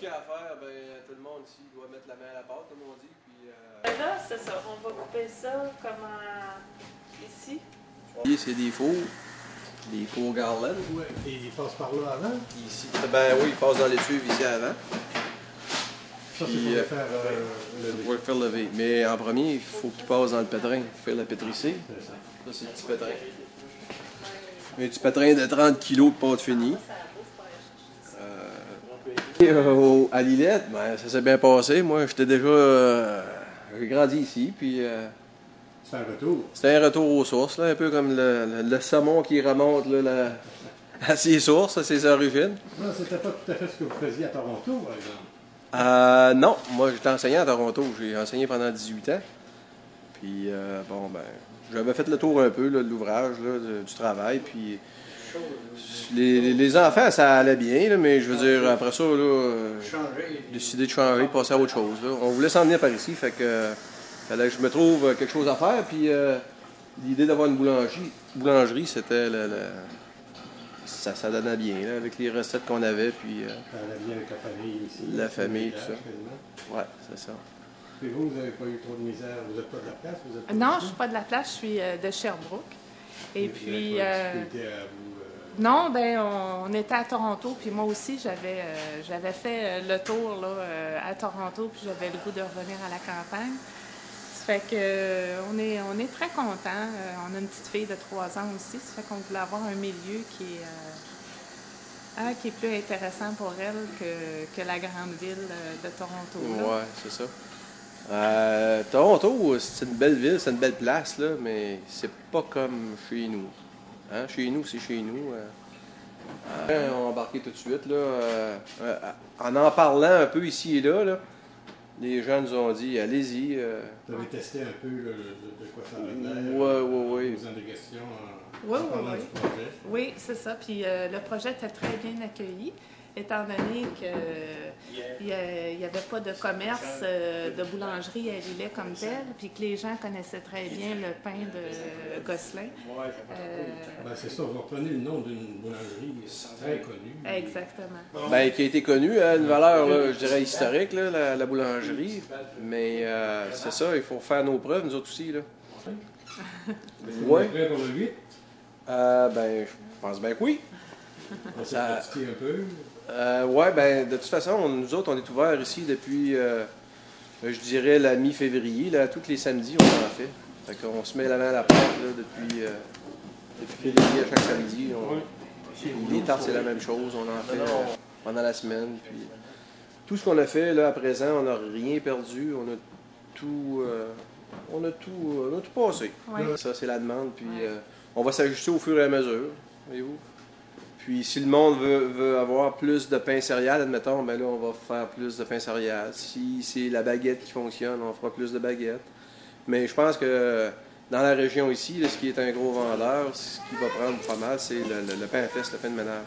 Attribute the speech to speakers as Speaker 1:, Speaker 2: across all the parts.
Speaker 1: qu'il y a à faire, ben, tout le monde ici doit mettre la main à la pâte, comme on dit. Puis,
Speaker 2: là, c'est ça. On va couper ça comme ici.
Speaker 1: c'est des fours garlands.
Speaker 3: Ouais. Et il passe par là avant?
Speaker 1: Ici, ben oui, il passe dans les tubes ici avant.
Speaker 3: Ça, c'est pour le faire lever.
Speaker 1: Pour le faire lever. Mais en premier, il faut qu'il passe dans le pétrin pour faire la pétrissée.
Speaker 3: C'est ça.
Speaker 1: Ça, c'est le petit pétrin. Un petit pétrin de 30 kg de pâte finie. À Lillette, ben, ça s'est bien passé. Moi, j'étais déjà... j'ai grandi ici, puis...
Speaker 3: C'est un retour.
Speaker 1: c'était un retour aux sources, là, un peu comme le saumon qui remonte là, à ses sources, à ses origines.
Speaker 3: Non, c'était pas tout à fait ce que vous faisiez à Toronto, par exemple.
Speaker 1: Non, moi j'étais enseignant à Toronto. J'ai enseigné pendant 18 ans. Puis, bon, ben, j'avais fait le tour un peu là, de l'ouvrage, là, du travail. Puis, les enfants, ça allait bien, là, mais je veux dire, après ça, j'ai décidé de changer, de passer à autre chose. Là. On voulait s'en venir par ici, fait que fallait que je me trouve quelque chose à faire. Puis, l'idée d'avoir une boulangerie, c'était ça donnait bien, là, avec les recettes qu'on avait. Puis,
Speaker 3: Ça allait bien avec la famille ici.
Speaker 1: la famille, tout ça. Ouais, c'est ça.
Speaker 3: Et vous n'avez pas eu trop de misère? Vous n'êtes pas de la place? Vous êtes pas
Speaker 2: Non, je ne
Speaker 3: d'ici?
Speaker 2: suis pas de la place, je suis de Sherbrooke. Et
Speaker 3: Vous
Speaker 2: puis,
Speaker 3: n'avez pas de difficulté à vous...
Speaker 2: non, ben on était à Toronto, puis moi aussi, j'avais fait le tour là, à Toronto, puis j'avais le goût de revenir à la campagne. Ça fait que on est très contents. On a une petite fille de 3 ans aussi, ça fait qu'on voulait avoir un milieu qui est plus intéressant pour elle que la grande ville de Toronto. Là.
Speaker 1: Ouais, c'est ça. Toronto, c'est une belle ville, c'est une belle place, là, mais c'est pas comme chez nous. Hein? Chez nous, c'est chez nous. On a embarqué tout de suite. Là, en parlant un peu ici et là, les gens nous ont dit allez-y.
Speaker 3: Vous avez testé un peu de quoi ça avait l'air?
Speaker 1: Ouais.
Speaker 3: En posant des questions,
Speaker 2: Oui,
Speaker 3: en parlant
Speaker 2: oui.
Speaker 3: du projet.
Speaker 2: Oui, c'est ça. Puis le projet était très bien accueilli, étant donné qu'il n'y avait pas de commerce de boulangerie à Lillet comme tel, puis que les gens connaissaient très bien le pain de Gosselin.
Speaker 3: Ben, c'est ça, vous reprenez le nom d'une boulangerie très connue.
Speaker 2: Exactement.
Speaker 1: Ben, qui a été connu à une valeur, là, je dirais, historique, là, la boulangerie. Mais c'est ça, il faut faire nos preuves, nous autres aussi. Là.
Speaker 3: Vous êtes prêt pour le 8?
Speaker 1: Ben, je pense bien que oui.
Speaker 3: On s'est pratiqué un peu.
Speaker 1: Ouais, ben, de toute façon, nous autres, on est ouverts ici depuis, je dirais, la mi-février. Là, tous les samedis, on en fait. Fait qu'on se met la main à la pâte là, depuis février à chaque samedi. Les tartes, c'est la même chose. On en fait pendant la semaine. Puis, tout ce qu'on a fait là à présent, on n'a rien perdu. On a tout passé.
Speaker 2: Ouais.
Speaker 1: Ça, c'est la demande. Puis, on va s'ajuster au fur et à mesure. Voyez-vous? Puis si le monde veut avoir plus de pain céréales, admettons, ben là, on va faire plus de pain céréales. Si c'est la baguette qui fonctionne, on fera plus de baguettes. Mais je pense que dans la région ici, là, ce qui est un gros vendeur, ce qui va prendre pas mal, c'est le pain à fesse, le pain de ménage.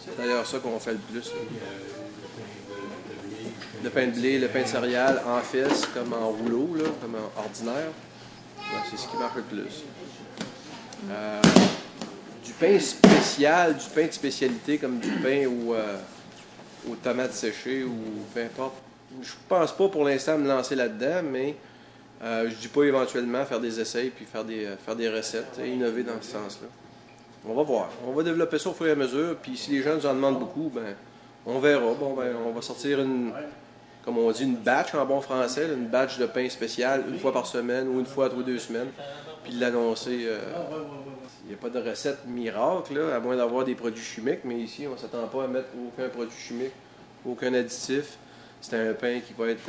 Speaker 1: C'est d'ailleurs ça qu'on fait le plus. Là. Le pain de blé, le pain de céréales en fesse, comme en rouleau, là, comme en ordinaire. Ben, c'est ce qui marche le plus. Du pain spécial, du pain de spécialité comme du pain aux tomates séchées ou peu importe. Je pense pas pour l'instant me lancer là-dedans, mais je dis pas éventuellement faire des essais puis faire des recettes, innover dans ce sens-là. On va voir. On va développer ça au fur et à mesure, puis si les gens nous en demandent beaucoup, ben on verra. Bon, ben on va sortir comme on dit, une batch en bon français, une batch de pain spécial une fois par semaine ou une fois tous les 2 semaines, puis l'annoncer. Il n'y a pas de recette miracle, là, à moins d'avoir des produits chimiques, mais ici, on ne s'attend pas à mettre aucun produit chimique, aucun additif. C'est un pain qui va être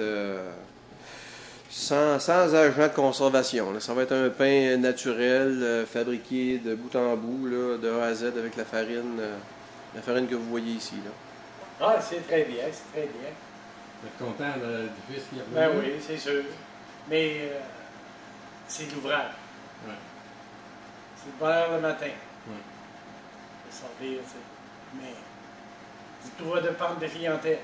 Speaker 1: sans agent de conservation. Là. Ça va être un pain naturel, fabriqué de bout en bout, là, de A à Z, avec la farine que vous voyez ici. Là.
Speaker 4: Ah, c'est très bien, c'est très bien.
Speaker 3: Vous êtes content du fils qui est
Speaker 4: Ben
Speaker 3: revenu?
Speaker 4: oui, c'est sûr. Mais c'est l'ouvrage.
Speaker 3: Ouais.
Speaker 4: C'est le bonheur le matin.
Speaker 3: Ouais.
Speaker 4: De sortir, tu sais. Mais tout va dépendre de la clientèle.